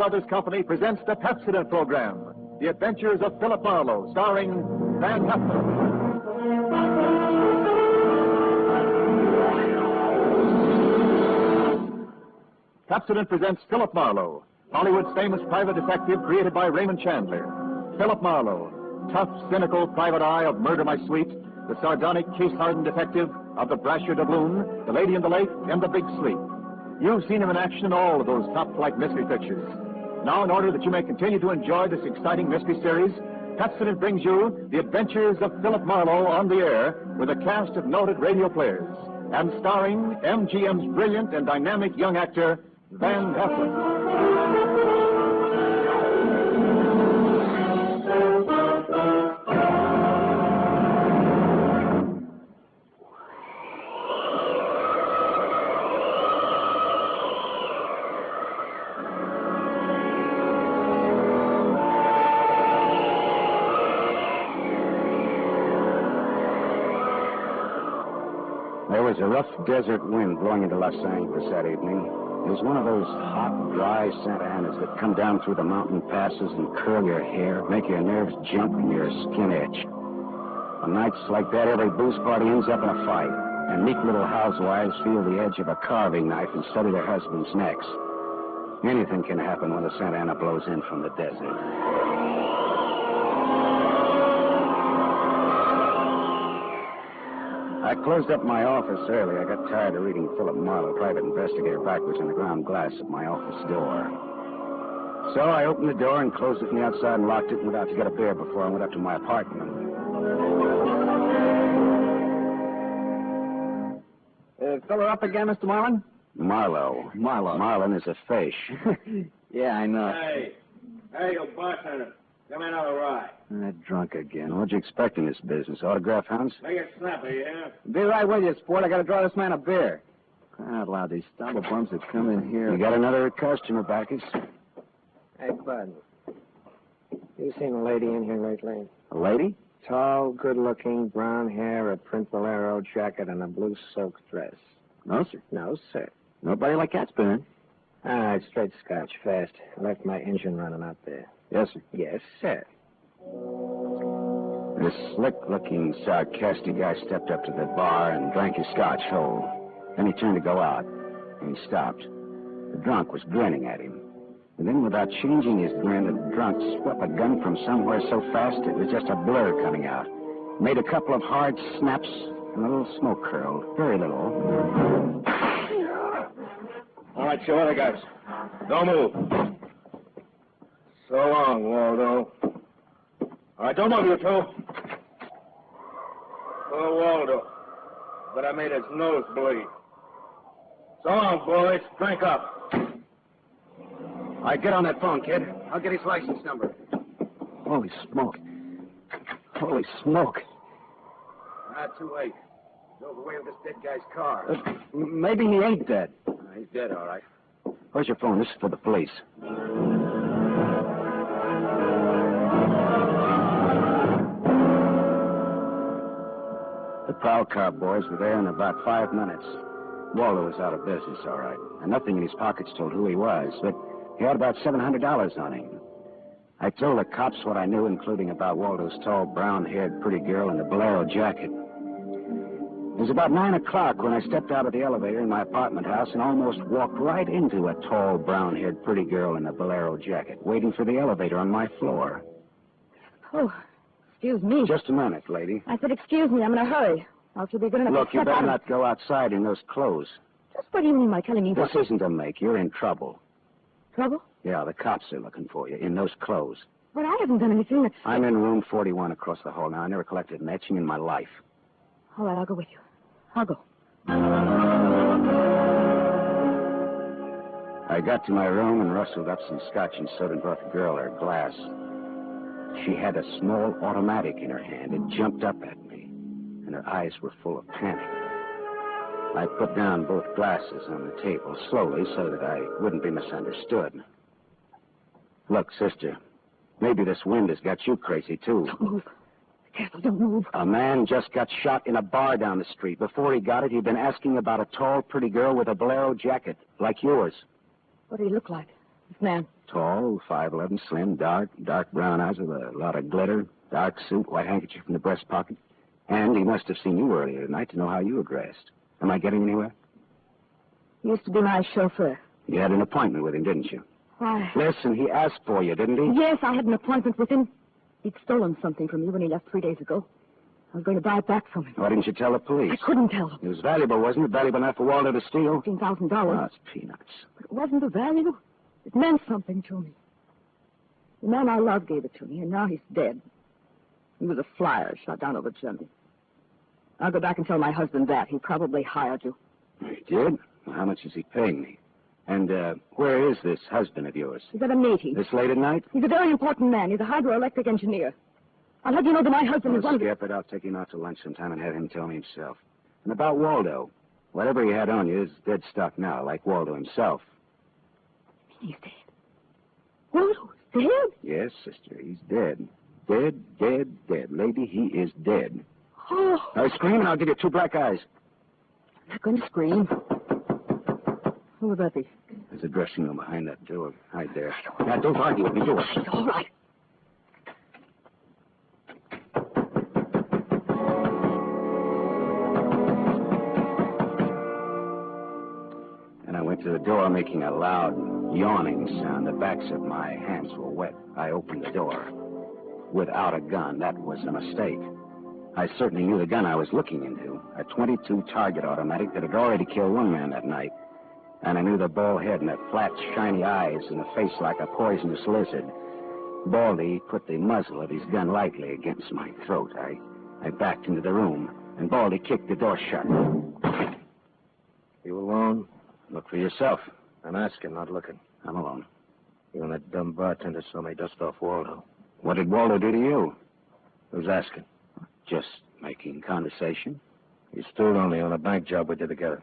Brothers Company presents the Captivated program, The Adventures of Philip Marlowe, starring Van Heflin. Captivated presents Philip Marlowe, Hollywood's famous private detective created by Raymond Chandler. Philip Marlowe, tough, cynical private eye of Murder My Sweet, the sardonic, case-hardened detective of The Brasher Doubloon, The Lady in the Lake, and The Big Sleep. You've seen him in action in all of those top-flight mystery pictures. Now, in order that you may continue to enjoy this exciting mystery series, Captivated brings you The Adventures of Philip Marlowe on the air with a cast of noted radio players and starring MGM's brilliant and dynamic young actor, Van Heflin. There was a rough desert wind blowing into Los Angeles that evening. It was one of those hot, dry Santa Anas that come down through the mountain passes and curl your hair, make your nerves jump and your skin itch. On nights like that, every booze party ends up in a fight, and meek little housewives feel the edge of a carving knife and study their husbands' necks. Anything can happen when the Santa Ana blows in from the desert. I closed up my office early. I got tired of reading Philip Marlowe, private investigator, backwards on the ground glass of my office door. So I opened the door and closed it from the outside and locked it and went out to get a beer before I went up to my apartment. Fill her up again, Mr. Marlin? Marlowe. Marlin is a fish. Yeah, I know. Hey, you bartender. Come in on a ride. Drunk again. What'd you expect in this business? Autograph hounds? Make it snappy, yeah? Be right with you, sport. I gotta draw this man a beer. Crying out loud, these stumble bums that come in here. You got another customer, Bacchus? Hey, Bud. You seen a lady in here lately? A lady? Tall, good-looking, brown hair, a print bolero jacket, and a blue silk dress. No, sir. No, sir. Nobody like that's been in. All right, straight scotch, fast. I left my engine running out there. Yes, sir. Yes, sir. This slick-looking, sarcastic guy stepped up to the bar and drank his scotch whole. Then he turned to go out, and he stopped. The drunk was grinning at him. And then, without changing his grin, the drunk swept a gun from somewhere so fast it was just a blur coming out. Made a couple of hard snaps, and a little smoke curled. Very little. All right, show other guys. Don't move. So long, Waldo. All right, don't move, you two. Poor Waldo. But I made his nose bleed. So long, boys. Drink up. All right, get on that phone, kid. I'll get his license number. Holy smoke. Holy smoke. Not too late. Drove away with this dead guy's car. Maybe he ain't dead. He's dead, all right. Where's your phone? This is for the police. The prowl car boys were there in about 5 minutes. Waldo was out of business, all right. And nothing in his pockets told who he was, but he had about $700 on him. I told the cops what I knew, including about Waldo's tall, brown-haired pretty girl in the bolero jacket. It was about 9 o'clock when I stepped out of the elevator in my apartment house and almost walked right into a tall, brown-haired pretty girl in a bolero jacket, waiting for the elevator on my floor. Oh, excuse me. Just a minute, lady. I said, excuse me, I'm in a hurry. I'll be good enough Look, to you step better out not go outside in those clothes. Just what do you mean by telling me This what? isn't a make. You're in trouble. Trouble? Yeah, the cops are looking for you in those clothes. But I haven't done anything that's... I'm in room 41 across the hall now. I never collected an etching in my life. All right, I'll go with you. I'll go. I got to my room and rustled up some scotch and soda and brought the girl her glass. She had a small automatic in her hand. It jumped up at me, and her eyes were full of panic. I put down both glasses on the table slowly so that I wouldn't be misunderstood. Look, sister, maybe this wind has got you crazy, too. Don't move. Careful, don't move. A man just got shot in a bar down the street. Before he got it, he'd been asking about a tall, pretty girl with a bolero jacket, like yours. What did he look like? This man. Tall, 5'11", slim, dark brown eyes with a lot of glitter, dark suit, white handkerchief in the breast pocket. And he must have seen you earlier tonight to know how you were dressed. Am I getting anywhere? He used to be my chauffeur. You had an appointment with him, didn't you? Why? Listen, he asked for you, didn't he? Yes, I had an appointment with him. He'd stolen something from me when he left 3 days ago. I was going to buy it back from him. Why didn't you tell the police? I couldn't tell him. It was valuable, wasn't it? Valuable enough for Waldo to steal? $15,000. Oh, it's peanuts. But it wasn't the value. It meant something to me. The man I loved gave it to me, and now he's dead. He was a flyer shot down over Germany. I'll go back and tell my husband that. He probably hired you. He did? Well, how much is he paying me? And where is this husband of yours? He's at a meeting. This late at night? He's a very important man. He's a hydroelectric engineer. I'll let you know that my husband is one of the... Skip it. I'll take him out to lunch sometime and have him tell me himself. And about Waldo. Whatever he had on you is dead stock now, like Waldo himself. He's dead. Waldo's dead? Yes, sister, he's dead. Dead, dead, dead. Lady, he is dead. Oh. Now scream and I'll give you 2 black eyes. I'm not going to scream. Who would that be? There's a dressing room behind that door. Hide there. Now, don't argue with me. Do it. It's all right. And I went to the door, making a loud, yawning sound. The backs of my hands were wet. I opened the door. Without a gun, that was a mistake. I certainly knew the gun I was looking into. A .22 target automatic that had already killed one man that night. And I knew the bald head and the flat, shiny eyes and the face like a poisonous lizard. Baldy put the muzzle of his gun lightly against my throat. I backed into the room, and Baldy kicked the door shut. You alone? Look for yourself. I'm asking, not looking. I'm alone. You and that dumb bartender saw me dust off Waldo. What did Waldo do to you? Who's asking? Just making conversation. He stood on me on a bank job we did together.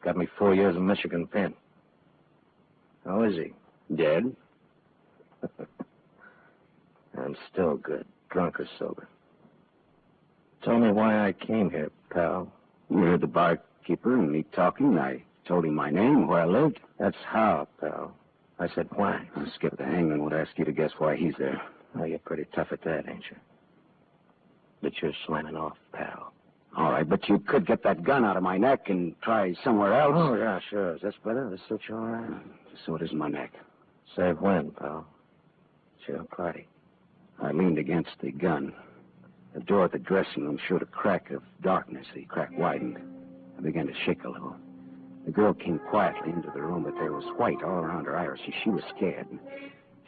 Got me 4 years in Michigan pen. How is he? Dead? I'm still good, drunk or sober. Tell me why I came here, pal. You heard the barkeeper and me talking. I told him my name, where I lived. That's how, pal. I said why. Skip the hangman would ask you to guess why he's there. Oh, you're pretty tough at that, ain't you? But you're slamming off, pal. All right, but you could get that gun out of my neck and try somewhere else. Oh, yeah, sure. Is this better? This suits you all right? So it is my neck. Save when, pal? Sure, party. I leaned against the gun. The door at the dressing room showed a crack of darkness. The crack widened. I began to shake a little. The girl came quietly into the room, but there was white all around her iris. She was scared.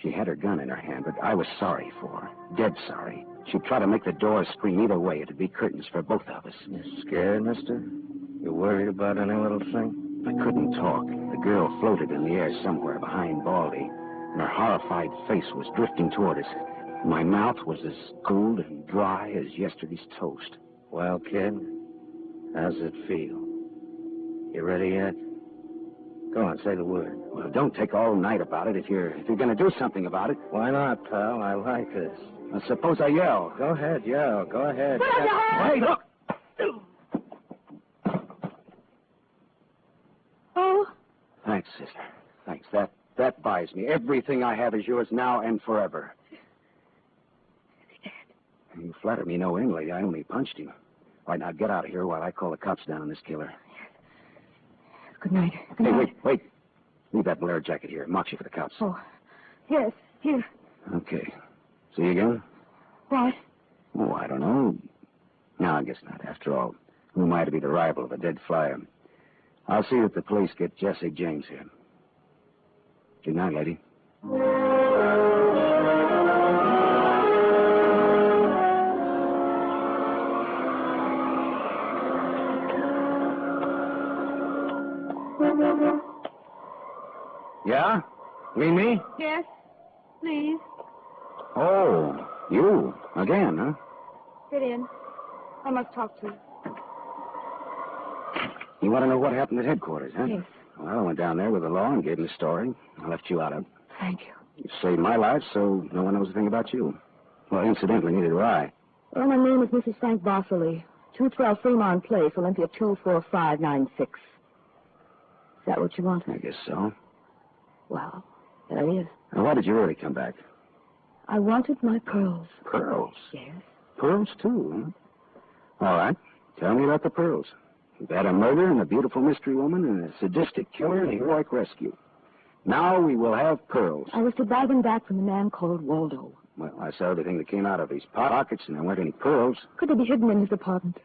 She had her gun in her hand, but I was sorry for her. Dead sorry. She'd try to make the door scream either way. It'd be curtains for both of us. You scared, mister? You worried about any little thing? I couldn't talk. The girl floated in the air somewhere behind Baldy, and her horrified face was drifting toward us. My mouth was as cold and dry as yesterday's toast. Well, kid, how's it feel? You ready yet? Go on, say the word. Well, don't take all night about it if you're going to do something about it. Why not, pal? I like this. Well, suppose I yell. Go ahead, yell. Go ahead. Hey, look! Oh? Thanks, sister. Thanks. That buys me. Everything I have is yours now and forever. You flatter me no end, lady. I only punched him. All right, now get out of here while I call the cops down on this killer. Good night. Good night. Hey, wait. Leave that Blair jacket here. Mark you for the cops. Oh, yes, here. Okay. See you again? What? Oh, I don't know. No, I guess not. After all, who am I to be the rival of a dead flyer? I'll see that the police get Jesse James here. Good night, lady. Yeah? Mean me? Yes, please. Oh, you. Again, huh? Sit in. I must talk to you. You want to know what happened at headquarters, huh? Yes. Well, I went down there with the law and gave him the story. I left you out of it. Thank you. You saved my life, so no one knows a thing about you. Well, incidentally, neither do I. Well, my name is Mrs. Frank Bosley. 212 Fremont Place, Olympia 24596. Is that what you want? I guess so. Well, There he is. Now, why did you really come back? I wanted my pearls. Pearls? Yes. Pearls, too, huh? All right. Tell me about the pearls. You've had a murder and a beautiful mystery woman and a sadistic killer and a heroic rescue. Now we will have pearls. I was to buy them back from a man called Waldo. Well, I saw everything that came out of his pockets, and there weren't any pearls. Could they be hidden in his apartment?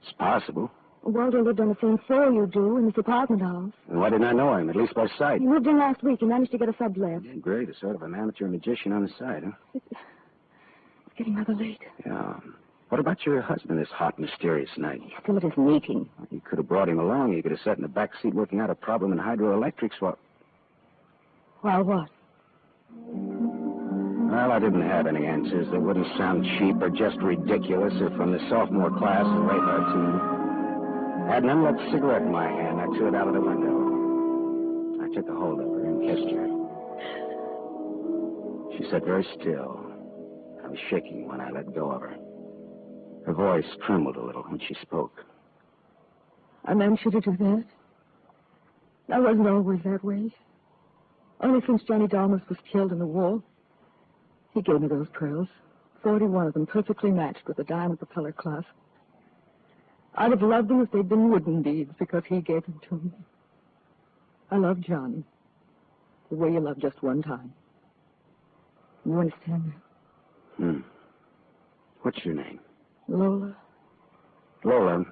It's possible. Waldo lived on the same floor you do in his apartment house. And why didn't I know him, at least by sight? He moved in last week and managed to get a sublet. Yeah, great, a sort of an amateur magician on the side, huh? It's getting rather late. Yeah. What about your husband this hot, mysterious night? He's still at his meeting. You could have brought him along. You could have sat in the back seat working out a problem in hydroelectrics while... While what? Well, I didn't have any answers that wouldn't sound cheap or just ridiculous if from the sophomore class in Radar 2. I had an unlit cigarette in my hand. I threw it out of the window. I took a hold of her and kissed her. She sat very still. I was shaking when I let go of her. Her voice trembled a little when she spoke. I meant you to do that. I wasn't always that way. Only since Johnny Dalmas was killed in the war. He gave me those pearls. 41 of them, perfectly matched with the diamond propeller clasp. I'd have loved them if they'd been wooden beads, because he gave them to me. I love Johnny. The way you love just one time. You understand that? What's your name? Lola. Lola,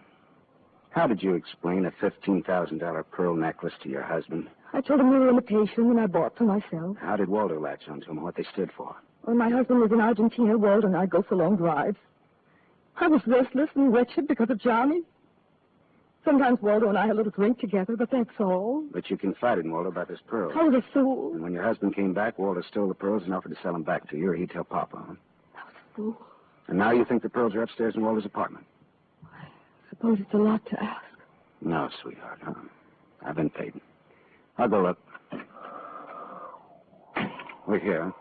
how did you explain a $15,000 pearl necklace to your husband? I told him they were imitation, and I bought for myself. How did Waldo latch onto them, what they stood for? When my husband was in Argentina, Waldo and I go for long drives. I was restless and wretched because of Johnny. Sometimes Waldo and I had a little drink together, but that's all. But you confided in Waldo about this pearl. I was a fool. And when your husband came back, Waldo stole the pearls and offered to sell them back to you, or he'd tell Papa, huh? I was a fool. And now you think the pearls are upstairs in Waldo's apartment? I suppose it's a lot to ask. No, sweetheart, huh? I've been paid. I'll go look. We're here, huh?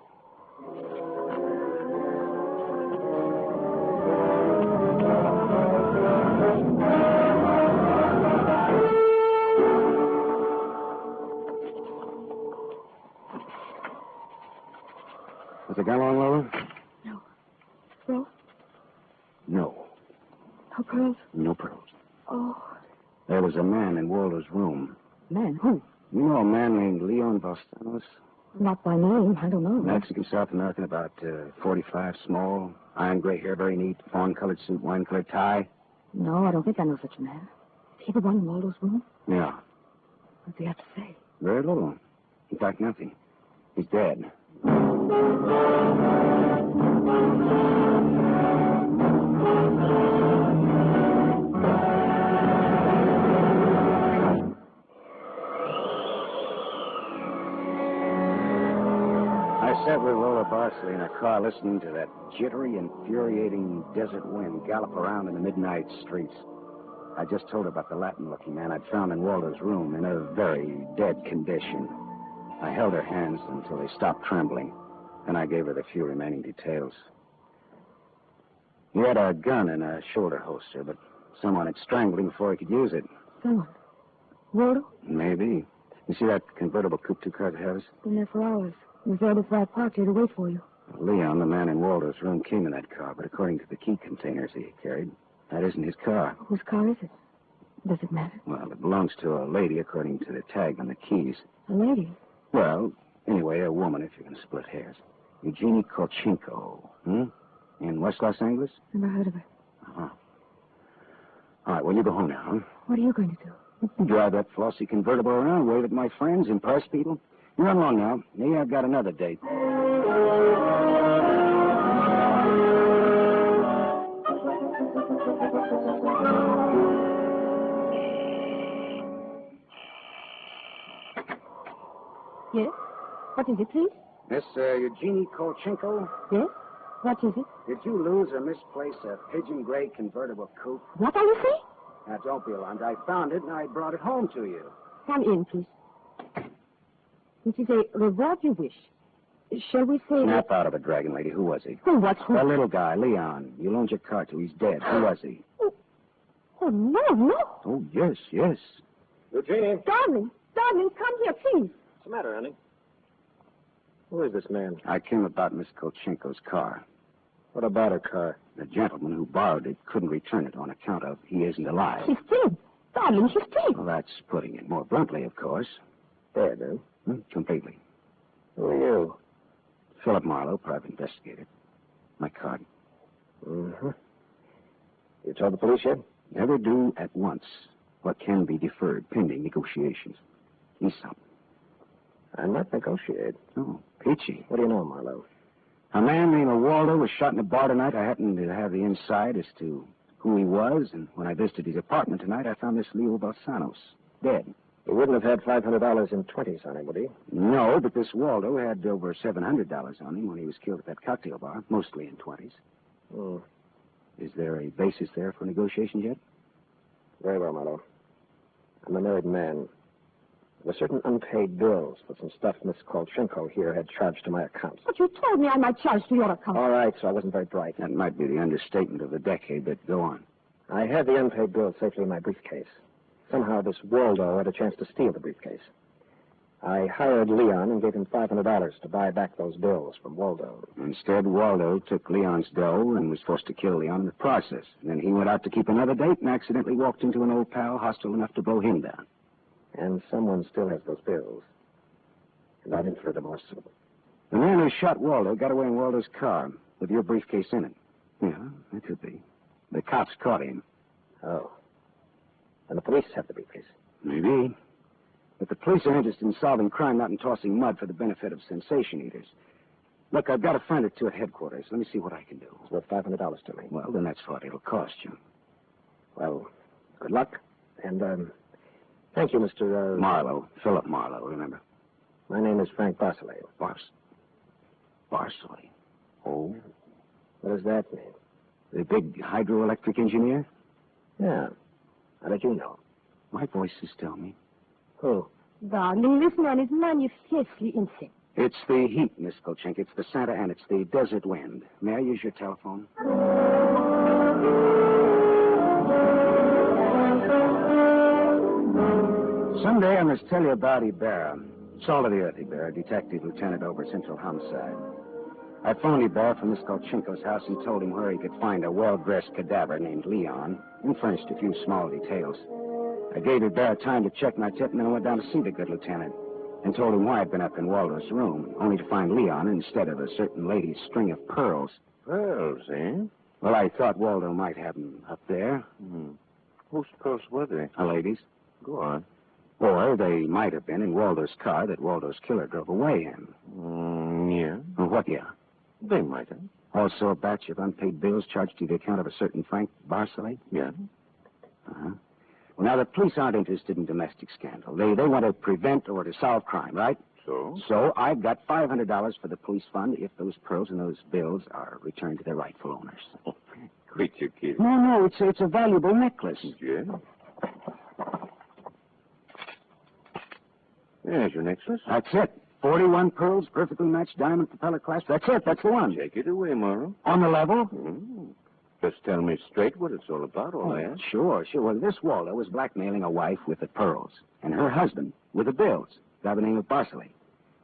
Was the gun on, Lola? No. No? No. No pearls? No pearls. Oh. There was a man in Waldo's room. Man? Who? You know a man named Leon Bostanos? Not by name. I don't know. Mexican, South American, about 45, small, iron gray hair, very neat, fawn-colored suit, wine-colored tie. No, I don't think I know such a man. Is he the one in Waldo's room? Yeah. What does he have to say? Very little. In fact, nothing. He's dead. I sat with Lola Barsley in a car listening to that jittery, infuriating desert wind gallop around in the midnight streets. I just told her about the Latin-looking man I'd found in Waldo's room in a very dead condition. I held her hands until they stopped trembling, and I gave her the few remaining details. He had a gun in a shoulder holster, but someone had strangled him before he could use it. Someone? Waldo? Maybe. You see that convertible coupe two cars ahead of us? Been there for hours. He was there before I parked here to wait for you. Leon, the man in Waldo's room, came in that car, but according to the key containers he carried, that isn't his car. Whose car is it? Does it matter? Well, it belongs to a lady, according to the tag on the keys. A lady? Well, anyway, a woman, if you're going to split hairs. Eugenie Kolchenko, in West Los Angeles? Never heard of her. Uh-huh. All right, well, you go home now, huh? What are you going to do? Drive that flossy convertible around, wave at my friends, impress people. You run along now. Me, I've got another date. Yes? What is it, please? Miss Eugenie Kolchenko, Yes? What is it? did you lose or misplace a pigeon gray convertible coupe? What are you saying? Now, don't be alarmed. I found it, and I brought it home to you. Come in, please. This is a reward you wish. Shall we say... Snap out of it, Dragon Lady. Who was he? Oh, what's The little guy, Leon. You loaned your car to. He's dead. Who was he? Oh, no, no. Oh, yes, yes. Eugenie, what's Darling, come here, please. the matter, honey? Who is this man? I came about Miss Kolchenko's car. What about her car? The gentleman who borrowed it couldn't return it on account of he isn't alive. She's dead. Darling, she's dead. Well, that's putting it more bluntly, of course. Dead, huh? Completely. Who are you? Philip Marlowe, private investigator. My card. Mm-hmm. You told the police yet? Never do at once what can be deferred pending negotiations. He's something. I'm not negotiate. Oh, peachy. What do you know, Marlowe? A man named Waldo was shot in a bar tonight. I happened to have the inside as to who he was, and when I visited his apartment tonight, I found this Leo Balsanos dead. He wouldn't have had $500 in 20s on him, would he? No, but this Waldo had over $700 on him when he was killed at that cocktail bar, mostly in 20s. Hmm. Is there a basis there for negotiations yet? Very well, Marlowe. I'm a married man. There were certain unpaid bills for some stuff Miss Kolchenko here had charged to my account. But you told me I might charge to your account. All right, so I wasn't very bright. That might be the understatement of the decade, but go on. I had the unpaid bills safely in my briefcase. Somehow this Waldo had a chance to steal the briefcase. I hired Leon and gave him $500 to buy back those bills from Waldo. Instead, Waldo took Leon's dough and was forced to kill Leon in the process. And then he went out to keep another date and accidentally walked into an old pal hostile enough to blow him down. And someone still has those bills. And I'm in for the more so. The man who shot Waldo got away in Waldo's car with your briefcase in it. Yeah, that could be. The cops caught him. Oh. And the police have the briefcase. Maybe. But the police are interested in solving crime, not in tossing mud for the benefit of sensation eaters. Look, I've got a friend or two at headquarters. Let me see what I can do. It's worth $500 to me. Well, then that's what it'll cost you. Well, good luck. And, thank you, Mr. Marlowe. Philip Marlowe, remember? My name is Frank Barcelay. Barcelay. Oh. What does that mean? The big hydroelectric engineer? Yeah. How did you know? My voices tell me. Who? Darling, this man is manifestly insane. It's the heat, Miss Kolchenko. It's the Santa and it's the desert wind. May I use your telephone? Someday I must tell you about Ibarra. Salt of the earth, Ibarra, detective lieutenant over Central Homicide. I phoned Ibarra from Miss Kolchenko's house and told him where he could find a well-dressed cadaver named Leon and furnished a few small details. I gave Ibarra time to check my tip, and then I went down to see the good lieutenant and told him why I'd been up in Waldo's room, only to find Leon instead of a certain lady's string of pearls. Pearls, eh? Well, I thought Waldo might have them up there. Whose pearls were they? A lady's. Go on. Or they might have been in Waldo's car that Waldo's killer drove away in. Yeah. Well, what, yeah? They might have. Also a batch of unpaid bills charged to the account of a certain Frank Barcelay? Yeah. Uh-huh. Well, now, the police aren't interested in domestic scandal. They want to prevent or to solve crime, right? So? So I've got $500 for the police fund if those pearls and those bills are returned to their rightful owners. Quit your kidding. No, it's a valuable necklace. Yeah? There's your necklace. That's it. 41 pearls, perfectly matched diamond propeller clasp. That's it. That's the one. Take it away, Morrow. On the level? Just tell me straight what it's all about, all that. Sure. Well, this Waldo was blackmailing a wife with the pearls, and her husband with the bills, by the name of Barcelay.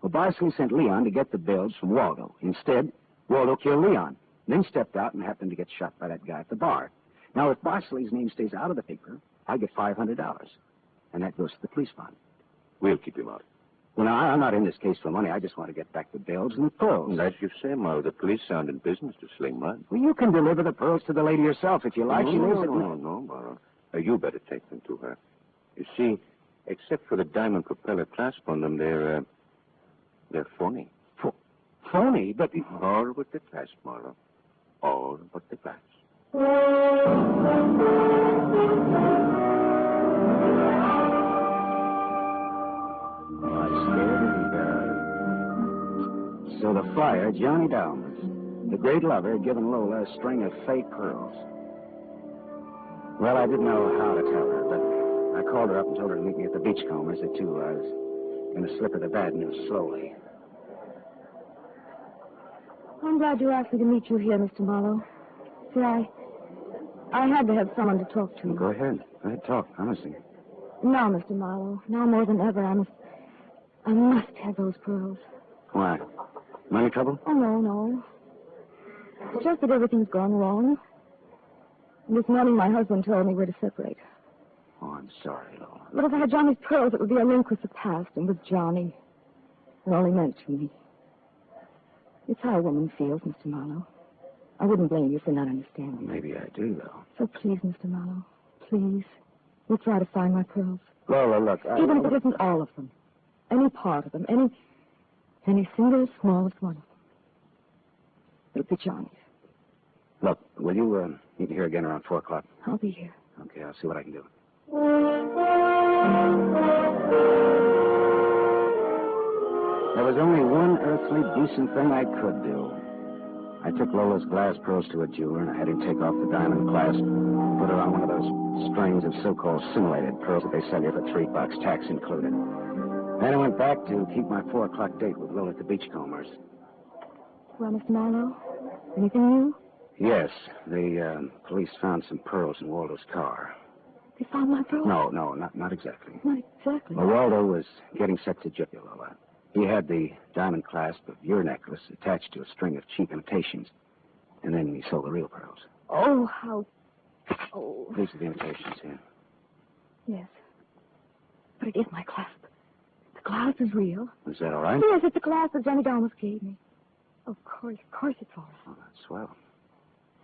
Well, Barcelay sent Leon to get the bills from Waldo. Instead, Waldo killed Leon, then stepped out and happened to get shot by that guy at the bar. Now, if Barcelay's name stays out of the paper, I get $500, and that goes to the police fund. We'll keep him out. Well, now, I'm not in this case for money. I just want to get back the bills and the pearls. As you say, Morrow, the police aren't in business to sling mud. Well, you can deliver the pearls to the lady yourself if you like. She lives at... No, Morrow. You better take them to her. You see, except for the diamond propeller clasp on them, they're phony. Phony? But... All but the clasp, Morrow. All but the clasp. So the friar, Johnny Dalmas, the great lover, had given Lola a string of fake pearls. Well, I didn't know how to tell her, but I called her up and told her to meet me at the Beachcombers at 2. I was going to slip her the bad news slowly. I'm glad you asked me to meet you here, Mr. Marlowe. See, I had to have someone to talk to. Go ahead. Go ahead, talk. Honestly. Now, Mr. Marlowe, now more than ever, I must have those pearls. Why? Money trouble? Oh, no. It's just that everything's gone wrong. And this morning my husband told me we're to separate. Oh, I'm sorry, Lola. But if I had Johnny's pearls, it would be a link with the past, and with Johnny, it only meant to me. It's how a woman feels, Mr. Marlowe. I wouldn't blame you for not understanding. Maybe I do, though. So please, Mr. Marlowe, please, we'll try to find my pearls. Lola, look, Even if it isn't all of them. Any part of them. Any single smallest one of them. It'll be Johnny's. Look, will you meet me here again around 4 o'clock? I'll be here. Okay, I'll see what I can do. There was only one earthly decent thing I could do. I took Lola's glass pearls to a jeweler, and I had him take off the diamond clasp, put her on one of those strings of so-called simulated pearls that they sell you for $3, tax included. Then I went back to keep my 4 o'clock date with Lola at the Beachcombers. Well, Mr. Marlowe, anything new? Yes, the police found some pearls in Waldo's car. They found my pearls? No, not exactly. Not exactly. Well, Waldo was getting set to jail, Lola. He had the diamond clasp of your necklace attached to a string of cheap imitations. And then he sold the real pearls. Oh, how... Oh. These are the imitations here. Yes. But it is my clasp. The clasp is real. Is that all right? Yes, it's the clasp that Johnny Dalmas gave me. Of course it's all right. Oh, that's swell.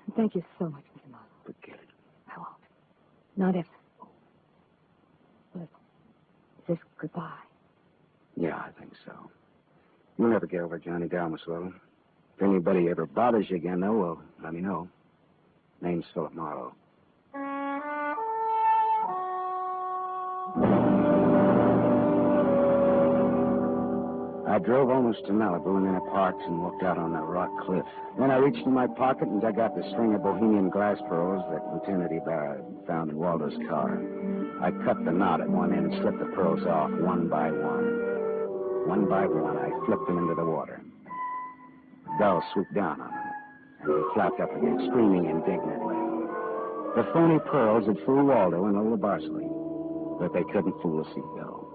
And thank you so much, Mr. Marlowe. Forget it. I won't. Not if. But is this goodbye? Yeah, I think so. You'll never get over Johnny Dalmas, will? If anybody ever bothers you again, though, well, let me know. Name's Philip Marlowe. I drove almost to Malibu and then I parked and looked out on the rock cliff. Then I reached in my pocket and dug out the string of Bohemian glass pearls that Lieutenant Ibarra found in Waldo's car. I cut the knot at one end and slipped the pearls off one by one. One by one, I flipped them into the water. A gull swooped down on them, and they flapped up again, screaming indignantly. The phony pearls had fooled Waldo and Lola Barsley, but they couldn't fool a seagull.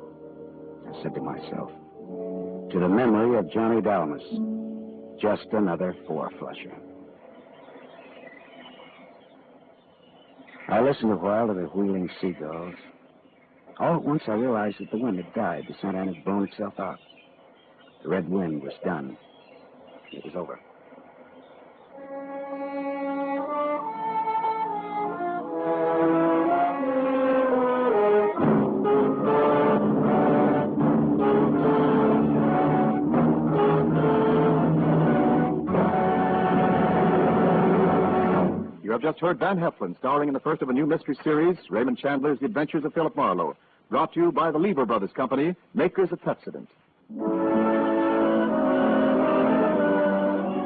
I said to myself, to the memory of Johnny Dalmas, just another four-flusher. I listened a while to the wheeling seagulls. All at once I realized that the wind had died. The Santa Ana had blown itself out. The red wind was done. It was over. You have just heard Van Heflin, starring in the first of a new mystery series, Raymond Chandler's The Adventures of Philip Marlowe, brought to you by the Lever Brothers Company, makers of Pepsodent.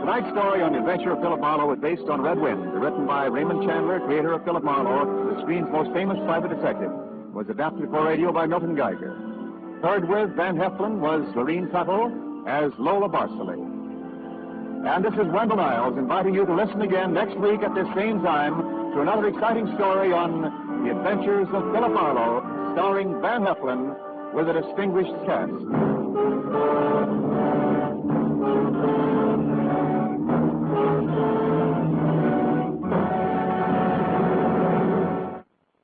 Tonight's story on the adventure of Philip Marlowe is based on Red Wind, written by Raymond Chandler, creator of Philip Marlowe, the screen's most famous private detective. It was adapted for radio by Milton Geiger. Heard with Van Heflin was Lorene Tuttle as Lola Barsley. And this is Wendell Niles inviting you to listen again next week at this same time to another exciting story on The Adventures of Philip Marlowe, starring Van Heflin with a distinguished cast.